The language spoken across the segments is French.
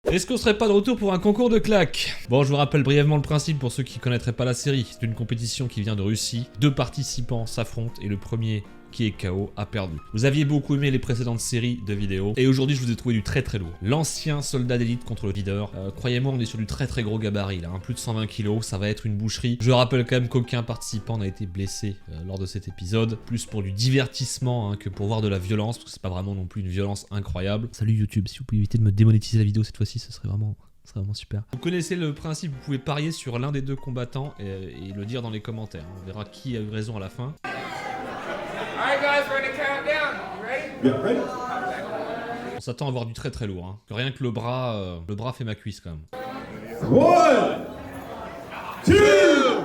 Est-ce qu'on serait pas de retour pour un concours de claques? Bon, je vous rappelle brièvement le principe pour ceux qui connaîtraient pas la série. C'est une compétition qui vient de Russie. 2 participants s'affrontent et le premier qui est KO a perdu. Vous aviez beaucoup aimé les précédentes séries de vidéos et aujourd'hui je vous ai trouvé du très très lourd. L'ancien soldat d'élite contre le leader. Croyez-moi, on est sur du très très gros gabarit là, hein, plus de 120 kg, ça va être une boucherie. Je rappelle quand même qu'aucun participant n'a été blessé lors de cet épisode, plus pour du divertissement hein, que pour voir de la violence, parce que c'est pas vraiment non plus une violence incroyable. Salut YouTube, si vous pouvez éviter de me démonétiser la vidéo cette fois-ci, ce serait vraiment super. Vous connaissez le principe, vous pouvez parier sur l'un des deux combattants et le dire dans les commentaires. On verra qui a eu raison à la fin. Alright guys, we're gonna count down. You ready? Yeah, ready? On s'attend à avoir du très très lourd. Hein. Que rien que le bras fait ma cuisse quand même. 1, 2,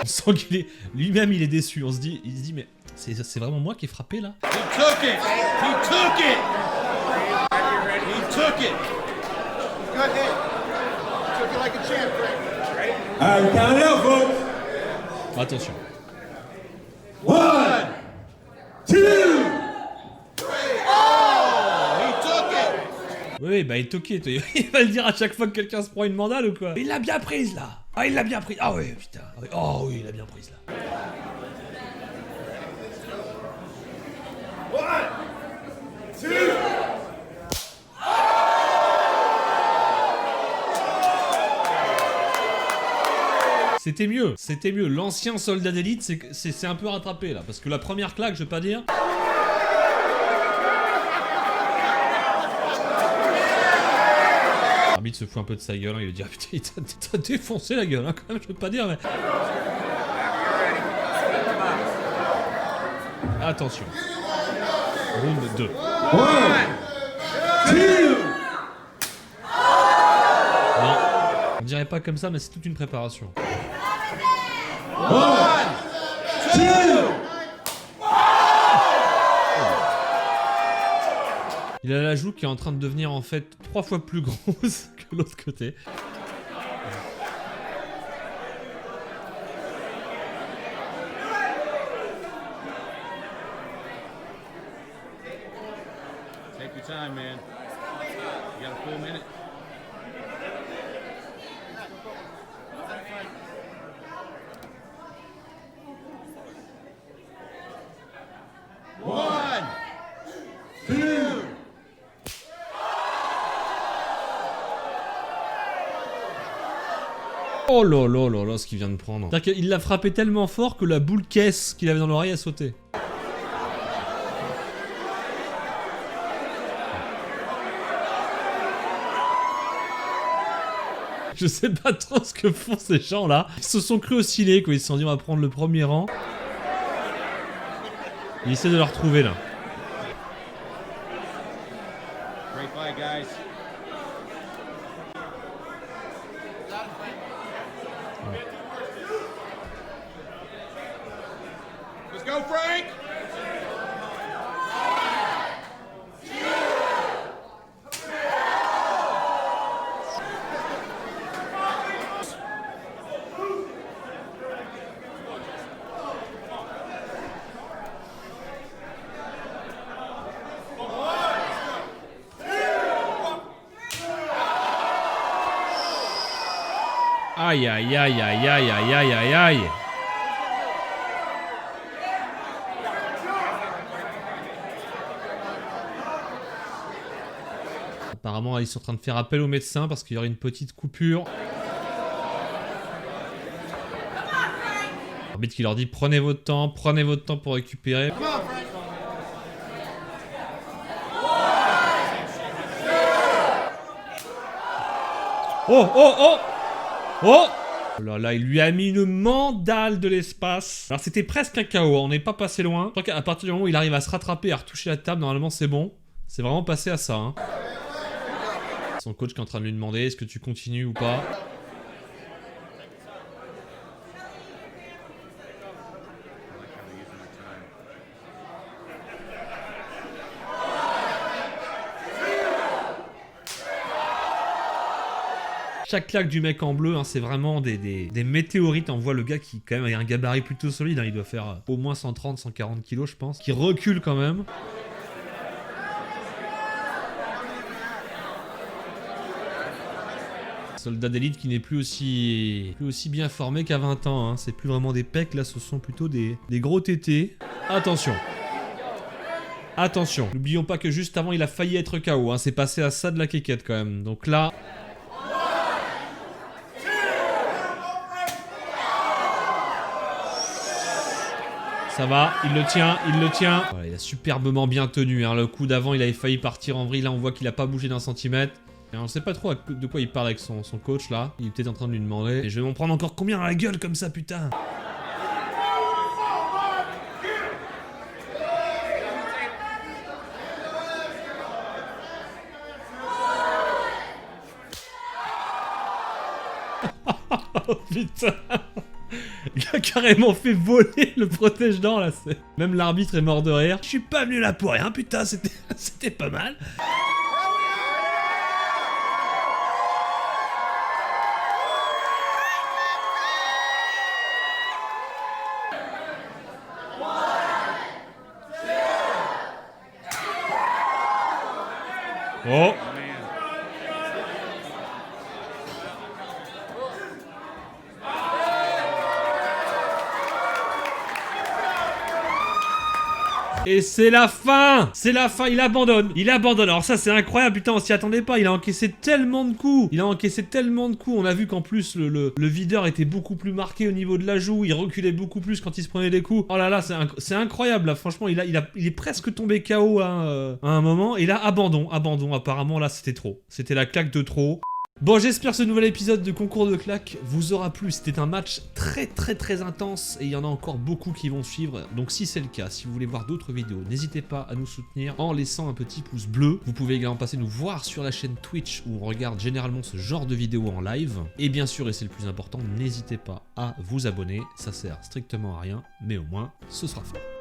On sent qu'il est lui-même il est déçu. Il se dit mais c'est vraiment moi qui ai frappé là. He took it! He took it! He took it! Go ahead. Took it like a champ, Frank. Ready? and count it out, folks. Attention. 1, 2, Oui, bah il est ok. Il va le dire à chaque fois que quelqu'un se prend une mandale ou quoi? Il l'a bien prise là. Ah il l'a bien prise. Ah oui putain. Oh oui il l'a bien prise là. 1, 2. C'était mieux. L'ancien soldat d'élite c'est un peu rattrapé là. Parce que la première claque, je vais pas dire. L'arbitre se fout un peu de sa gueule, hein. Il lui dit ah putain, t'as défoncé la gueule, hein, quand même, je peux pas dire, mais. Attention. Round 2. 1, 2. Non, on dirait pas comme ça, mais c'est toute une préparation. 1, 2. Il a la joue qui est en train de devenir en fait 3 fois plus grosse que l'autre côté. Take your time, man. You got a full minute. One, two. Oh là là là là, ce qu'il vient de prendre. C'est-à-dire qu'il l'a frappé tellement fort que la boule caisse qu'il avait dans l'oreille a sauté. Je sais pas trop ce que font ces gens là. Ils se sont cru au ciné quoi, ils se sont dit on va prendre le premier rang. Il essaie de le retrouver là. Great fight, guys. Let's go, Frank! Aïe aïe aïe aïe aïe aïe aïe aïe aïe. Apparemment ils sont en train de faire appel au médecin parce qu'il y aurait une petite coupure. L'arbitre qui leur dit prenez votre temps pour récupérer. Oh oh oh. Oh là là, il lui a mis une mandale de l'espace. Alors c'était presque un KO, on n'est pas passé loin. Je crois qu'à partir du moment où il arrive à se rattraper, à retoucher la table, normalement c'est bon. C'est vraiment passé à ça. Hein. Son coach qui est en train de lui demander est-ce que tu continues ou pas. Chaque claque du mec en bleu, hein, c'est vraiment des météorites. On voit le gars qui quand même a un gabarit plutôt solide, hein, il doit faire au moins 130-140 kilos je pense, qui recule quand même. soldat d'élite qui n'est plus aussi bien formé qu'à 20 ans. Hein. C'est plus vraiment des pecs, là ce sont plutôt des gros tétés. Attention. Attention. N'oublions pas que juste avant il a failli être KO. Hein. C'est passé à ça de la quéquette quand même. Donc là... Ça va, il le tient, il le tient. Voilà, il a superbement bien tenu. Hein. Le coup d'avant, il avait failli partir en vrille. Là, on voit qu'il a pas bougé d'un centimètre. Et on sait pas trop de quoi il parle avec son coach là. Il est peut-être en train de lui demander. Et je vais m'en prendre encore combien dans la gueule comme ça, putain. Oh putain. Il a carrément fait voler le protège-dents là. Même l'arbitre est mort de rire. Je suis pas venu là pour rien, putain, c'était pas mal. Oh. Et c'est la fin! C'est la fin, il abandonne! Il abandonne! Alors ça c'est incroyable, putain, on s'y attendait pas, il a encaissé tellement de coups! Il a encaissé tellement de coups, on a vu qu'en plus le videur était beaucoup plus marqué au niveau de la joue, il reculait beaucoup plus quand il se prenait des coups. Oh là là, c'est incroyable là, franchement, il est presque tombé KO à un moment, et là, abandon, apparemment là c'était trop. C'était la claque de trop. Bon, j'espère que ce nouvel épisode de Concours de claques vous aura plu. C'était un match très intense et il y en a encore beaucoup qui vont suivre. Donc si c'est le cas, si vous voulez voir d'autres vidéos, n'hésitez pas à nous soutenir en laissant un petit pouce bleu. Vous pouvez également passer nous voir sur la chaîne Twitch où on regarde généralement ce genre de vidéos en live. Et bien sûr, et c'est le plus important, n'hésitez pas à vous abonner. Ça sert strictement à rien, mais au moins, ce sera fait.